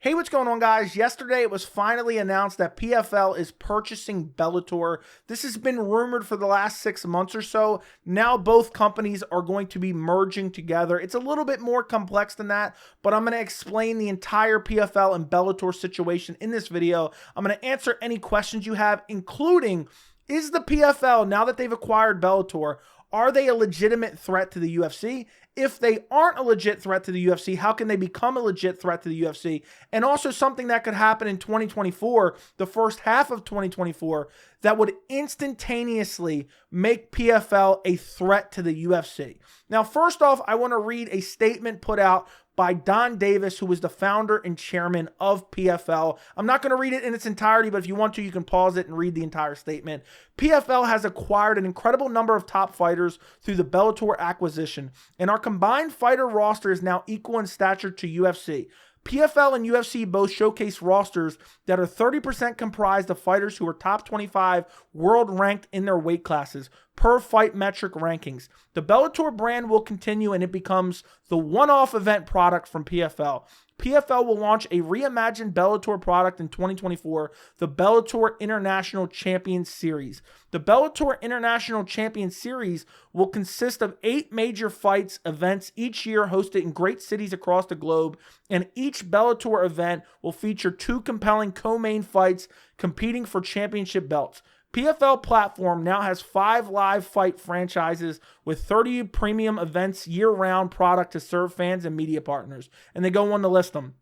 Hey, what's going on, guys? Yesterday, it was finally announced that PFL is purchasing Bellator. This has been rumored for the last 6 months or so. Now both companies are going to be merging together. It's a little bit more complex than that, but I'm going to explain the entire PFL and Bellator situation in this video. I'm going to answer any questions you have, including, is the PFL, now that they've acquired Bellator, are they a legitimate threat to the UFC? If they aren't a legit threat to the UFC, how can they become a legit threat to the UFC? And also something that could happen in 2024, the first half of 2024, that would instantaneously make PFL a threat to the UFC. Now, first off, I want to read a statement put out by Don Davis, who is the founder and chairman of PFL. I'm not going to read it in its entirety, but if you want to, you can pause it and read the entire statement. PFL has acquired an incredible number of top fighters through the Bellator acquisition, and our combined fighter roster is now equal in stature to UFC. PFL and UFC both showcase rosters that are 30% comprised of fighters who are top 25 world ranked in their weight classes per Fight Metric rankings. The Bellator brand will continue, and it becomes the one-off event product from PFL. PFL will launch a reimagined Bellator product in 2024, the Bellator International Champions Series. The Bellator International Champions Series will consist of 8 major fights events each year hosted in great cities across the globe, and each Bellator event will feature 2 compelling co-main fights competing for championship belts. PFL platform now has 5 live fight franchises with 30 premium events year-round product to serve fans and media partners. And they go on to list them.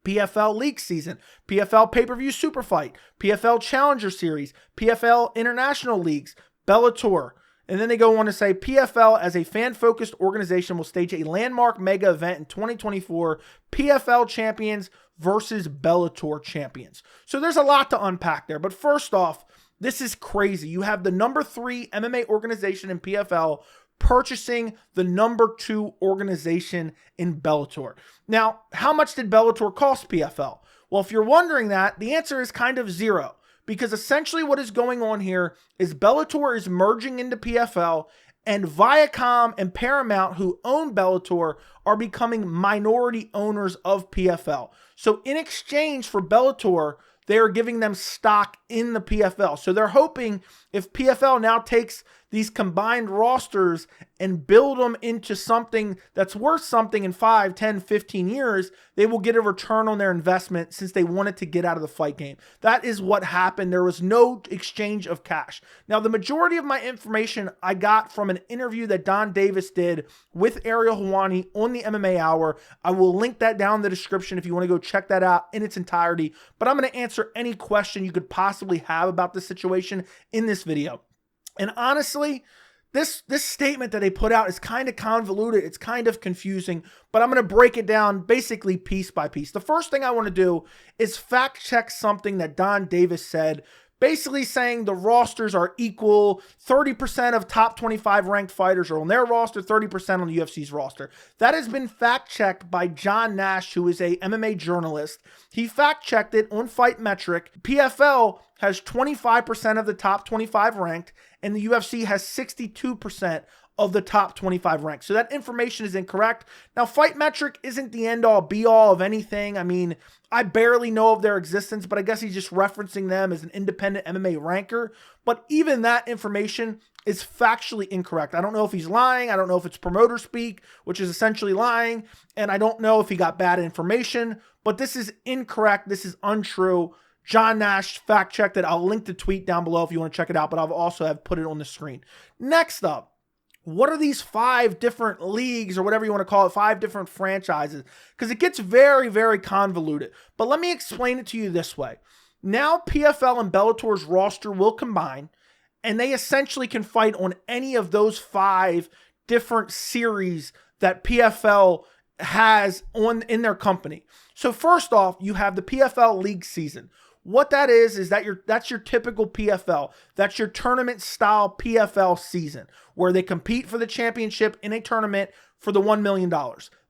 PFL League Season, PFL Pay-Per-View Super Fight, PFL Challenger Series, PFL International Leagues, Bellator. And then they go on to say PFL as a fan-focused organization will stage a landmark mega event in 2024, PFL Champions versus Bellator Champions. So there's a lot to unpack there. But first off, this is crazy. You have the number 3 MMA organization in PFL purchasing the number 2 organization in Bellator. Now, how much did Bellator cost PFL? Well, if you're wondering that, the answer is kind of zero. Because essentially what is going on here is Bellator is merging into PFL, and Viacom and Paramount, who own Bellator, are becoming minority owners of PFL. So in exchange for Bellator, they are giving them stock in the PFL. So they're hoping if PFL now takes these combined rosters and build them into something that's worth something in 5, 10, 15 years, they will get a return on their investment since they wanted to get out of the fight game. That is what happened. There was no exchange of cash. Now, the majority of my information I got from an interview that Don Davis did with Ariel Helwani on the MMA Hour. I will link that down in the description if you want to go check that out in its entirety. But I'm going to answer any question you could possibly have about this situation in this video. And honestly, this statement that they put out is kind of convoluted. It's kind of confusing, but I'm going to break it down basically piece by piece. The first thing I want to do is fact check something that Don Davis said, basically saying the rosters are equal. 30% of top 25 ranked fighters are on their roster, 30% on the UFC's roster. That has been fact checked by John Nash, who is a MMA journalist. He fact checked it on Fight Metric. PFL has 25% of the top 25 ranked, and the UFC has 62% of the top 25 ranked. So that information is incorrect. Now, Fight Metric isn't the end-all, be-all of anything. I mean, I barely know of their existence, but I guess he's just referencing them as an independent MMA ranker. But even that information is factually incorrect. I don't know if he's lying. I don't know if it's promoter speak, which is essentially lying. And I don't know if he got bad information, but this is incorrect. This is untrue. John Nash fact checked it. I'll link the tweet down below if you want to check it out, but I'll also have put it on the screen. Next up, what are these 5 different leagues or whatever you want to call it, 5 different franchises? Because it gets very, very convoluted. But let me explain it to you this way. Now PFL and Bellator's roster will combine, and they essentially can fight on any of those 5 different series that PFL has in their company. So first off, you have the PFL League Season. What that is that that's your typical PFL. That's your tournament style PFL season where they compete for the championship in a tournament for the $1 million.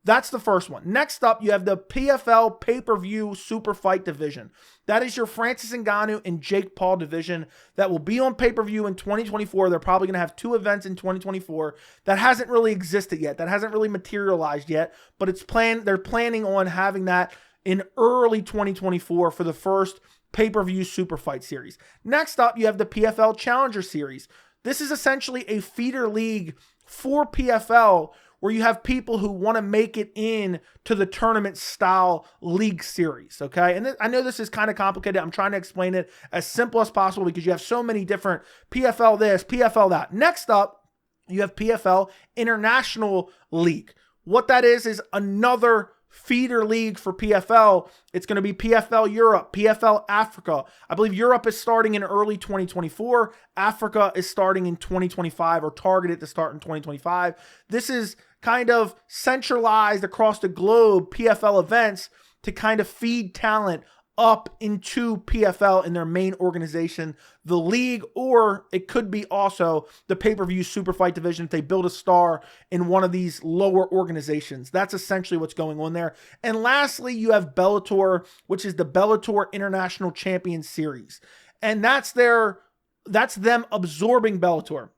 That's the first one. Next up, you have the PFL Pay-Per-View Super Fight Division. That is your Francis Ngannou and Jake Paul division that will be on pay-per-view in 2024. They're probably going to have 2 events in 2024. That hasn't really existed yet. That hasn't really materialized yet, but it's planned. They're planning on having that in early 2024 for the first pay-per-view super fight series. Next up, you have the PFL Challenger Series. This is essentially a feeder league for PFL where you have people who want to make it in to the tournament style league series, okay? And I know this is kind of complicated. I'm trying to explain it as simple as possible because you have so many different PFL this, PFL that. Next up, you have PFL International League. What that is another feeder league for PFL. It's going to be PFL Europe, PFL Africa. I believe Europe is starting in early 2024. Africa is starting in 2025 or targeted to start in 2025. This is kind of centralized across the globe PFL events to kind of feed talent up into PFL in their main organization, the league, or it could be also the pay-per-view super fight division if they build a star in one of these lower organizations. That's essentially what's going on there. And lastly, you have Bellator, which is the Bellator International Champions Series. And that's them absorbing Bellator.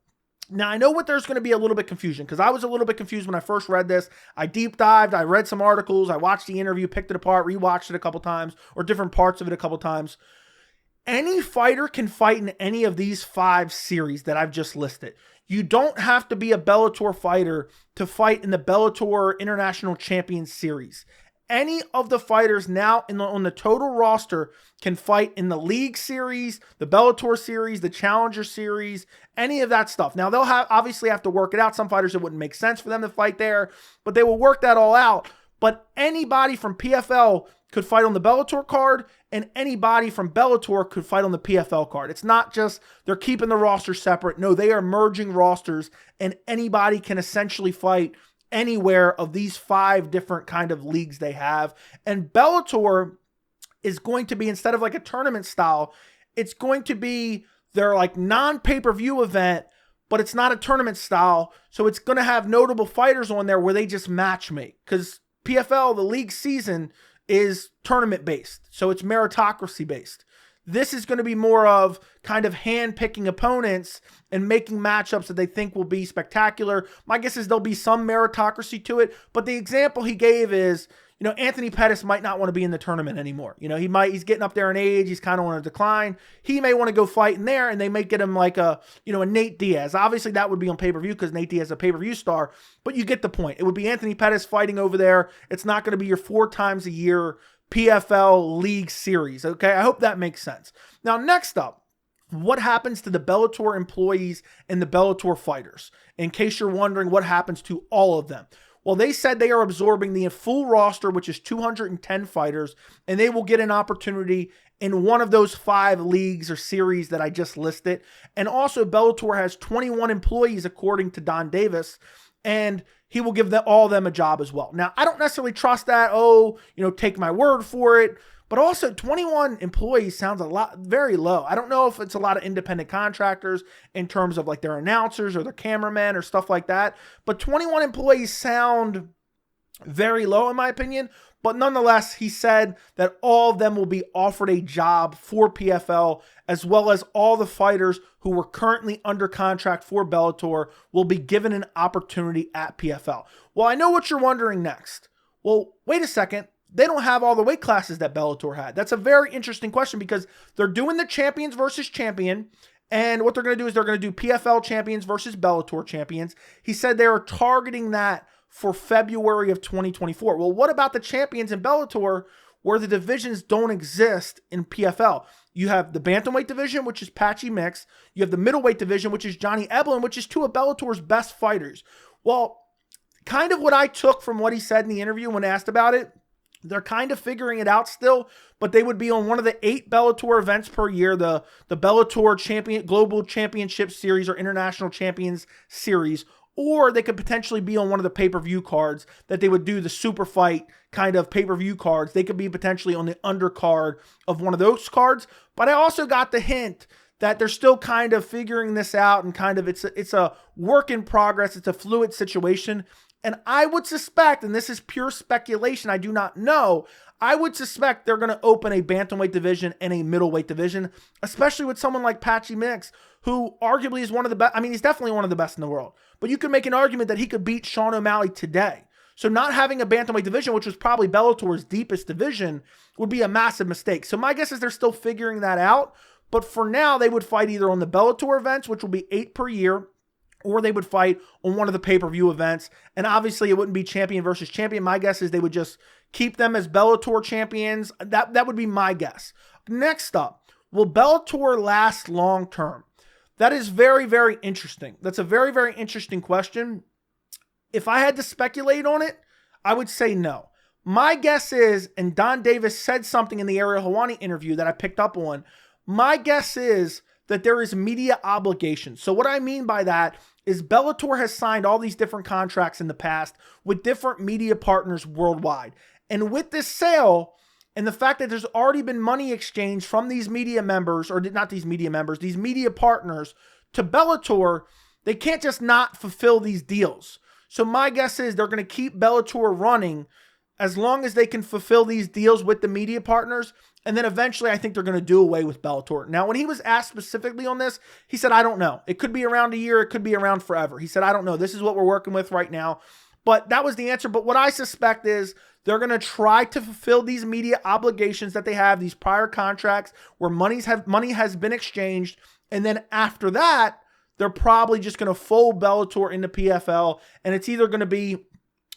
Now, I know what there's going to be a little bit confusion because I was a little bit confused when I first read this. I deep dived, I read some articles, I watched the interview, picked it apart, rewatched it a couple times, or different parts of it a couple times. Any fighter can fight in any of these 5 series that I've just listed. You don't have to be a Bellator fighter to fight in the Bellator International Champions Series. Any of the fighters now on the total roster can fight in the League Series, the Bellator Series, the Challenger Series, any of that stuff. Now, they'll obviously have to work it out. Some fighters, it wouldn't make sense for them to fight there, but they will work that all out. But anybody from PFL could fight on the Bellator card, and anybody from Bellator could fight on the PFL card. It's not just they're keeping the roster separate. No, they are merging rosters, and anybody can essentially fight anywhere of these 5 different kind of leagues they have. And Bellator is going to be, instead of like a tournament style, it's going to be their like non-pay-per-view event, but it's not a tournament style. So it's going to have notable fighters on there where they just match make. Because PFL, the league season, is tournament based. So it's meritocracy based. This is going to be more of kind of hand-picking opponents and making matchups that they think will be spectacular. My guess is there'll be some meritocracy to it, but the example he gave is, Anthony Pettis might not want to be in the tournament anymore. He's getting up there in age. He's kind of on a decline. He may want to go fight in there, and they may get him like a Nate Diaz. Obviously, that would be on pay-per-view because Nate Diaz is a pay-per-view star, but you get the point. It would be Anthony Pettis fighting over there. It's not going to be your 4 times a year PFL League Series, okay? I hope that makes sense. Now, next up, what happens to the Bellator employees and the Bellator fighters? In case you're wondering what happens to all of them. Well, they said they are absorbing the full roster, which is 210 fighters, and they will get an opportunity in one of those 5 leagues or series that I just listed. And also, Bellator has 21 employees, according to Don Davis, and he will give all of them a job as well. Now, I don't necessarily trust that. Take my word for it. But also, 21 employees sounds very low. I don't know if it's a lot of independent contractors in terms of like their announcers or their cameramen or stuff like that. But 21 employees sound very low in my opinion. But nonetheless, he said that all of them will be offered a job for PFL, as well as all the fighters who were currently under contract for Bellator will be given an opportunity at PFL. Well, I know what you're wondering next. Well, wait a second. They don't have all the weight classes that Bellator had. That's a very interesting question because they're doing the champions versus champion. And what they're going to do is they're going to do PFL champions versus Bellator champions. He said they are targeting that for February of 2024. Well, what about the champions in Bellator where the divisions don't exist in PFL? You have the bantamweight division, which is Patchy Mix. You have the middleweight division, which is Johnny Eblen, which is 2 of Bellator's best fighters. Well, kind of what I took from what he said in the interview when asked about it, they're kind of figuring it out still, but they would be on one of the 8 Bellator events per year, the Bellator Global Championship Series or International Champions Series, or they could potentially be on one of the pay-per-view cards that they would do the super fight kind of pay-per-view cards. They could be potentially on the undercard of one of those cards, but I also got the hint that they're still kind of figuring this out and kind of it's a work in progress. It's a fluid situation. And I would suspect, and this is pure speculation, I do not know, I would suspect they're going to open a bantamweight division and a middleweight division, especially with someone like Patchy Mix, who arguably is one of the best. I mean, he's definitely one of the best in the world. But you could make an argument that he could beat Sean O'Malley today. So not having a bantamweight division, which was probably Bellator's deepest division, would be a massive mistake. So my guess is they're still figuring that out. But for now, they would fight either on the Bellator events, which will be 8 per year, or they would fight on one of the pay-per-view events. And obviously, it wouldn't be champion versus champion. My guess is they would just keep them as Bellator champions. That would be my guess. Next up, will Bellator last long-term? That is very, very interesting. That's a very, very interesting question. If I had to speculate on it, I would say no. My guess is, and Don Davis said something in the Ariel Helwani interview that I picked up on, my guess is that there is media obligation. So what I mean by that is Bellator has signed all these different contracts in the past with different media partners worldwide. And with this sale and the fact that there's already been money exchanged from these media members, or not these media members, these media partners to Bellator, they can't just not fulfill these deals. So my guess is they're going to keep Bellator running as long as they can fulfill these deals with the media partners. And then eventually I think they're going to do away with Bellator. Now, when he was asked specifically on this, he said, I don't know. It could be around a year. It could be around forever. He said, I don't know. This is what we're working with right now. But that was the answer. But what I suspect is they're going to try to fulfill these media obligations that they have, these prior contracts where money has been exchanged. And then after that, they're probably just going to fold Bellator into PFL. And it's either going to be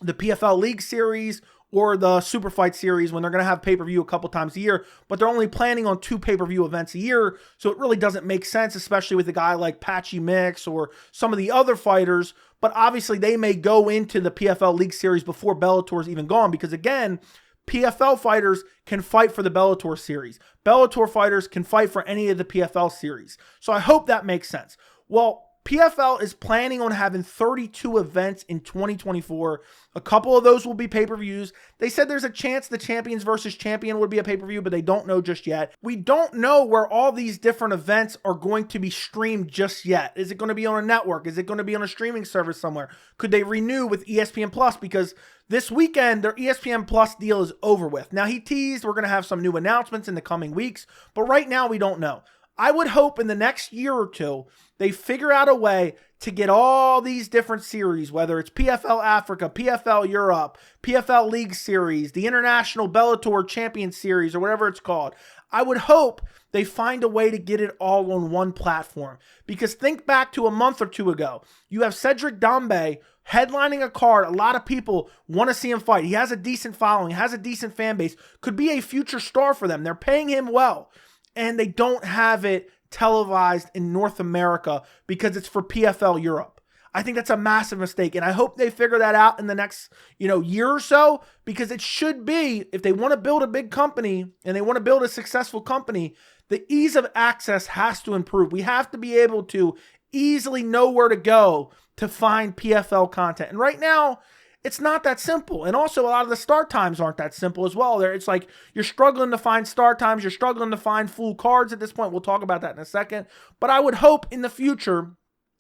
the PFL League Series or the Super Fight Series when they're going to have pay-per-view a couple times a year, but they're only planning on 2 pay-per-view events a year, so it really doesn't make sense, especially with a guy like Patchy Mix or some of the other fighters, but obviously they may go into the PFL League Series before Bellator's even gone, because again, PFL fighters can fight for the Bellator Series. Bellator fighters can fight for any of the PFL Series. So I hope that makes sense. Well, PFL is planning on having 32 events in 2024. A couple of those will be pay-per-views. They said there's a chance the Champions versus Champion would be a pay-per-view, but they don't know just yet. We don't know where all these different events are going to be streamed just yet. Is it going to be on a network? Is it going to be on a streaming service somewhere? Could they renew with ESPN Plus? Because this weekend, their ESPN Plus deal is over with. Now, he teased we're going to have some new announcements in the coming weeks, but right now we don't know. I would hope in the next year or two, they figure out a way to get all these different series, whether it's PFL Africa, PFL Europe, PFL League Series, the International Bellator Champion Series, or whatever it's called. I would hope they find a way to get it all on one platform. Because think back to a month or two ago. You have Cedric Doumbé headlining a card. A lot of people want to see him fight. He has a decent following, has a decent fan base, could be a future star for them. They're paying him well. And they don't have it televised in North America because it's for PFL Europe. I think that's a massive mistake, and I hope they figure that out in the next, year or so, because it should be, if they want to build a big company and they want to build a successful company, the ease of access has to improve. We have to be able to easily know where to go to find PFL content. And right now, it's not that simple. And also, a lot of the start times aren't that simple as well. It's like you're struggling to find start times. You're struggling to find full cards at this point. We'll talk about that in a second. But I would hope in the future,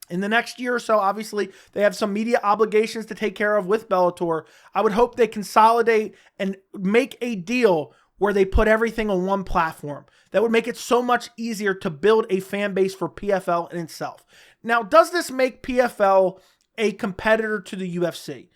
in the next year or so, obviously, they have some media obligations to take care of with Bellator. I would hope they consolidate and make a deal where they put everything on one platform. That would make it so much easier to build a fan base for PFL in itself. Now, does this make PFL a competitor to the UFC?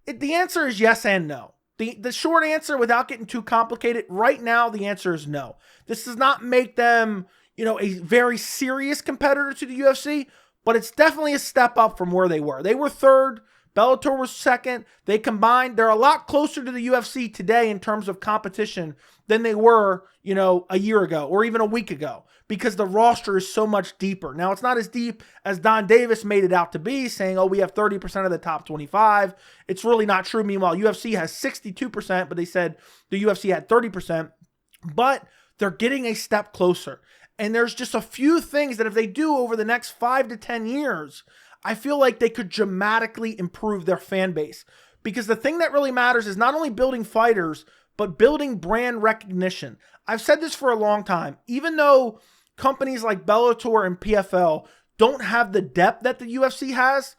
The answer is yes and no. The short answer, without getting too complicated, right now the answer is no. This does not make them, a very serious competitor to the UFC, but it's definitely a step up from where they were. They were third. Bellator was second. They combined. They're a lot closer to the UFC today in terms of competition than they were, a year ago or even a week ago, because the roster is so much deeper. Now, it's not as deep as Don Davis made it out to be, saying, we have 30% of the top 25. It's really not true. Meanwhile, UFC has 62%, but they said the UFC had 30%. But they're getting a step closer. And there's just a few things that if they do over the next 5 to 10 years, I feel like they could dramatically improve their fan base. Because the thing that really matters is not only building fighters, but building brand recognition. I've said this for a long time. Even though companies like Bellator and PFL don't have the depth that the UFC has,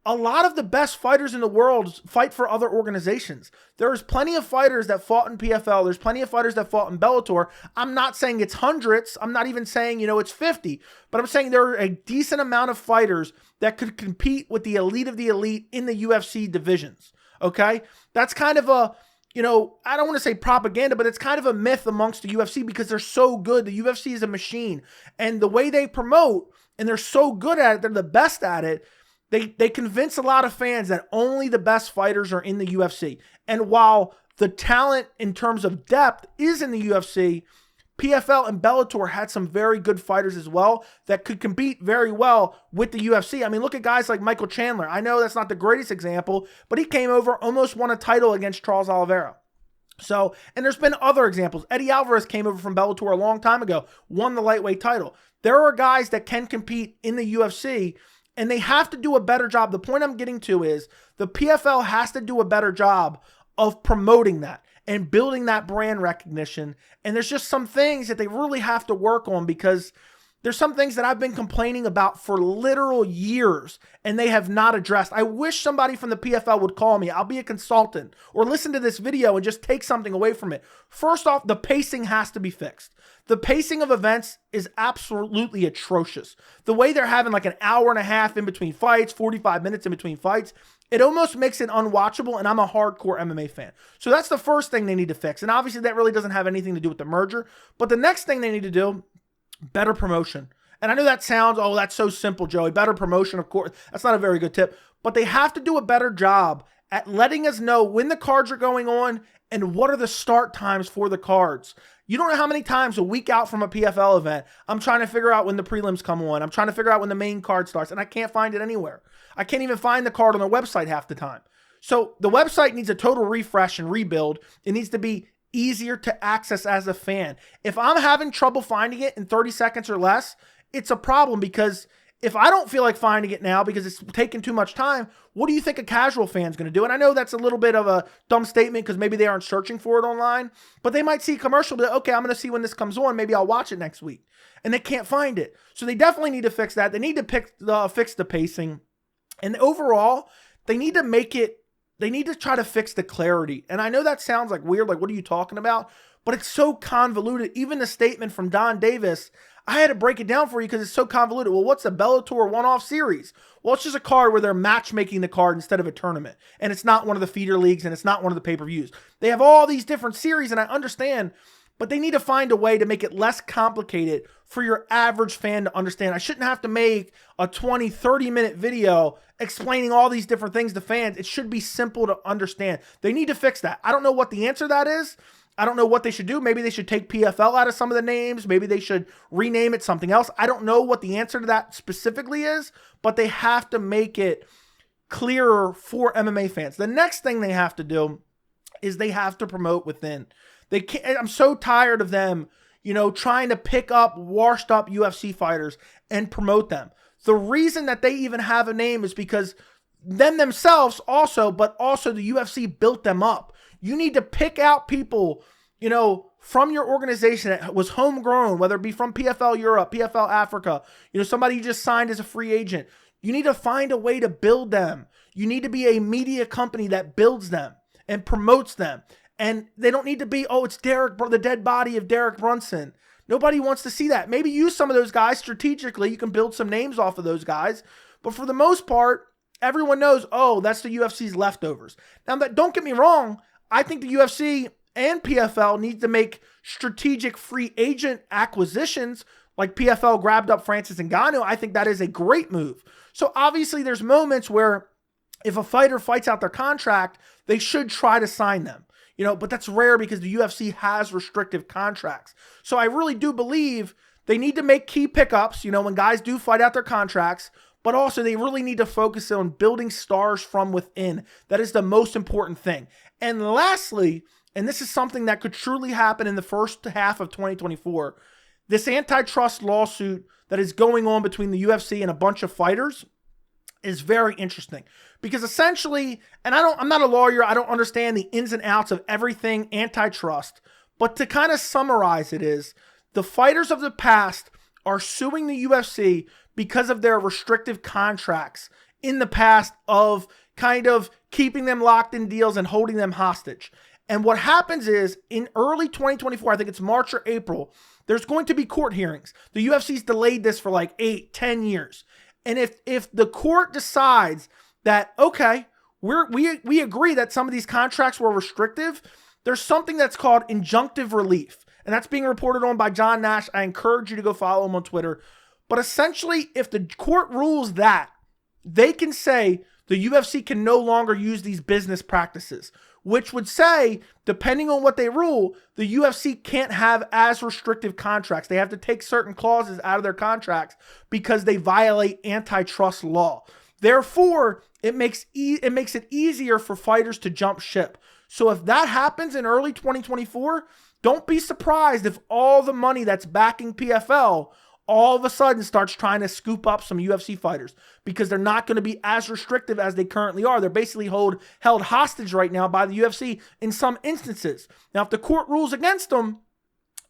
a lot of the best fighters in the world fight for other organizations. There's plenty of fighters that fought in PFL. There's plenty of fighters that fought in Bellator. I'm not saying it's hundreds. I'm not even saying, it's 50. But I'm saying there are a decent amount of fighters that could compete with the elite of the elite in the UFC divisions. Okay. That's kind of a, I don't want to say propaganda, but it's kind of a myth amongst the UFC because they're so good. The UFC is a machine, and the way they promote, and they're so good at it, they're the best at it. They convince a lot of fans that only the best fighters are in the UFC. And while the talent in terms of depth is in the UFC, PFL and Bellator had some very good fighters as well that could compete very well with the UFC. I mean, look at guys like Michael Chandler. I know that's not the greatest example, but he came over, almost won a title against Charles Oliveira. So, and there's been other examples. Eddie Alvarez came over from Bellator a long time ago, won the lightweight title. There are guys that can compete in the UFC, and they have to do a better job. The point I'm getting to is the PFL has to do a better job of promoting that and building that brand recognition. And there's just some things that they really have to work on, because there's some things that I've been complaining about for literal years and they have not addressed. I wish somebody from the PFL would call me. I'll be a consultant, or listen to this video and just take something away from it. First off, the pacing has to be fixed. The pacing of events is absolutely atrocious. The way they're having like an hour and a half in between fights, 45 minutes in between fights, it almost makes it unwatchable, and I'm a hardcore MMA fan. So that's the first thing they need to fix. And obviously that really doesn't have anything to do with the merger. But the next thing they need to do, better promotion. And I know that sounds, oh, that's so simple, Joey. Better promotion, of course. That's not a very good tip. But they have to do a better job at letting us know when the cards are going on and what are the start times for the cards. You don't know how many times a week out from a PFL event, I'm trying to figure out when the prelims come on. I'm trying to figure out when the main card starts, and I can't find it anywhere. I can't even find the card on their website half the time. So the website needs a total refresh and rebuild. It needs to be easier to access as a fan. If I'm having trouble finding it in 30 seconds or less, it's a problem, because if I don't feel like finding it now because it's taking too much time, what do you think a casual fan's going to do? And I know that's a little bit of a dumb statement because maybe they aren't searching for it online, but they might see a commercial, be like, okay, I'm going to see when this comes on. Maybe I'll watch it next week. And they can't find it. So they definitely need to fix that. They need to fix the pacing. And overall, they need to try to fix the clarity. And I know that sounds like weird, like what are you talking about? But it's so convoluted. Even the statement from Don Davis, I had to break it down for you because it's so convoluted. Well, what's a Bellator one-off series? Well, it's just a card where they're matchmaking the card instead of a tournament. And it's not one of the feeder leagues, and it's not one of the pay-per-views. They have all these different series, and I understand, but they need to find a way to make it less complicated for your average fan to understand. I shouldn't have to make a 20, 30-minute video explaining all these different things to fans. It should be simple to understand. They need to fix that. I don't know what the answer to that is. I don't know what they should do. Maybe they should take PFL out of some of the names. Maybe they should rename it something else. I don't know what the answer to that specifically is, but they have to make it clearer for MMA fans. The next thing they have to do is they have to promote within. They can't, I'm so tired of them, trying to pick up washed up UFC fighters and promote them. The reason that they even have a name is because them themselves also, but also the UFC built them up. You need to pick out people, from your organization that was homegrown, whether it be from PFL Europe, PFL Africa, somebody you just signed as a free agent. You need to find a way to build them. You need to be a media company that builds them and promotes them. And they don't need to be, oh, it's the dead body of Derek Brunson. Nobody wants to see that. Maybe use some of those guys strategically. You can build some names off of those guys. But for the most part, everyone knows, oh, that's the UFC's leftovers. Now, don't get me wrong. I think the UFC and PFL need to make strategic free agent acquisitions, like PFL grabbed up Francis Ngannou. I think that is a great move. So obviously there's moments where if a fighter fights out their contract, they should try to sign them. But that's rare because the UFC has restrictive contracts. So I really do believe they need to make key pickups, when guys do fight out their contracts, but also they really need to focus on building stars from within. That is the most important thing. And lastly, and this is something that could truly happen in the first half of 2024, this antitrust lawsuit that is going on between the UFC and a bunch of fighters is very interesting. Because essentially, and I'm not a lawyer, I don't understand the ins and outs of everything antitrust, but to kind of summarize it is, the fighters of the past are suing the UFC because of their restrictive contracts in the past of kind of keeping them locked in deals and holding them hostage. And what happens is in early 2024, I think it's March or April, there's going to be court hearings. The UFC's delayed this for like 8-10 years. And if the court decides that, okay, we agree that some of these contracts were restrictive. There's something that's called injunctive relief, and that's being reported on by John Nash. I encourage you to go follow him on Twitter. But essentially, if the court rules that, they can say the UFC can no longer use these business practices, which would say, depending on what they rule, the UFC can't have as restrictive contracts. They have to take certain clauses out of their contracts because they violate antitrust law. Therefore, it makes it easier for fighters to jump ship. So if that happens in early 2024, don't be surprised if all the money that's backing PFL all of a sudden starts trying to scoop up some UFC fighters because they're not going to be as restrictive as they currently are. They're basically held hostage right now by the UFC in some instances. Now, if the court rules against them,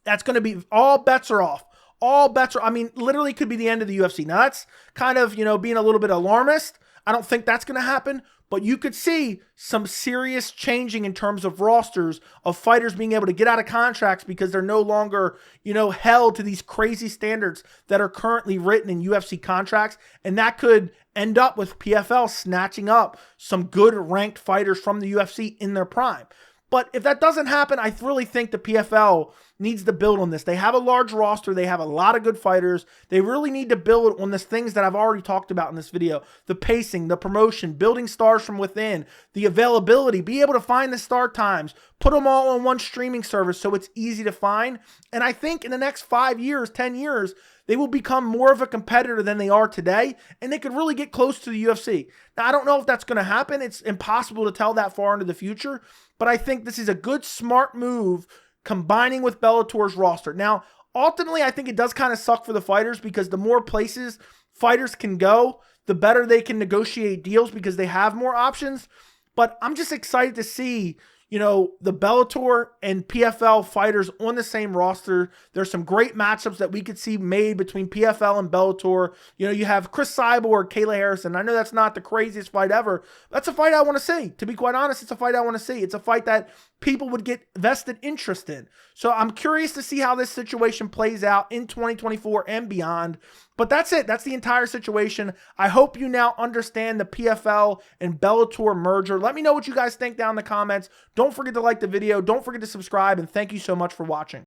that's going to be all bets are off. All bets are, I mean, literally could be the end of the UFC. Now, that's kind of, being a little bit alarmist. I don't think that's going to happen, but you could see some serious changing in terms of rosters of fighters being able to get out of contracts because they're no longer, held to these crazy standards that are currently written in UFC contracts. And that could end up with PFL snatching up some good ranked fighters from the UFC in their prime. But if that doesn't happen, I really think the PFL needs to build on this. They have a large roster. They have a lot of good fighters. They really need to build on these things that I've already talked about in this video. The pacing, the promotion, building stars from within, the availability, be able to find the start times, put them all on one streaming service so it's easy to find. And I think in the next 5 years, 10 years, they will become more of a competitor than they are today, and they could really get close to the UFC. Now, I don't know if that's going to happen. It's impossible to tell that far into the future, but I think this is a good, smart move combining with Bellator's roster. Now, ultimately, I think it does kind of suck for the fighters because the more places fighters can go, the better they can negotiate deals because they have more options. But I'm just excited to see the Bellator and PFL fighters on the same roster. There's some great matchups that we could see made between PFL and Bellator. You have Chris Cyborg, Kayla Harrison. I know that's not the craziest fight ever. That's a fight I want to see. To be quite honest, it's a fight I want to see. It's a fight that people would get vested interest in. So I'm curious to see how this situation plays out in 2024 and beyond. But that's it. That's the entire situation. I hope you now understand the PFL and Bellator merger. Let me know what you guys think down in the comments. Don't forget to like the video. Don't forget to subscribe. And thank you so much for watching.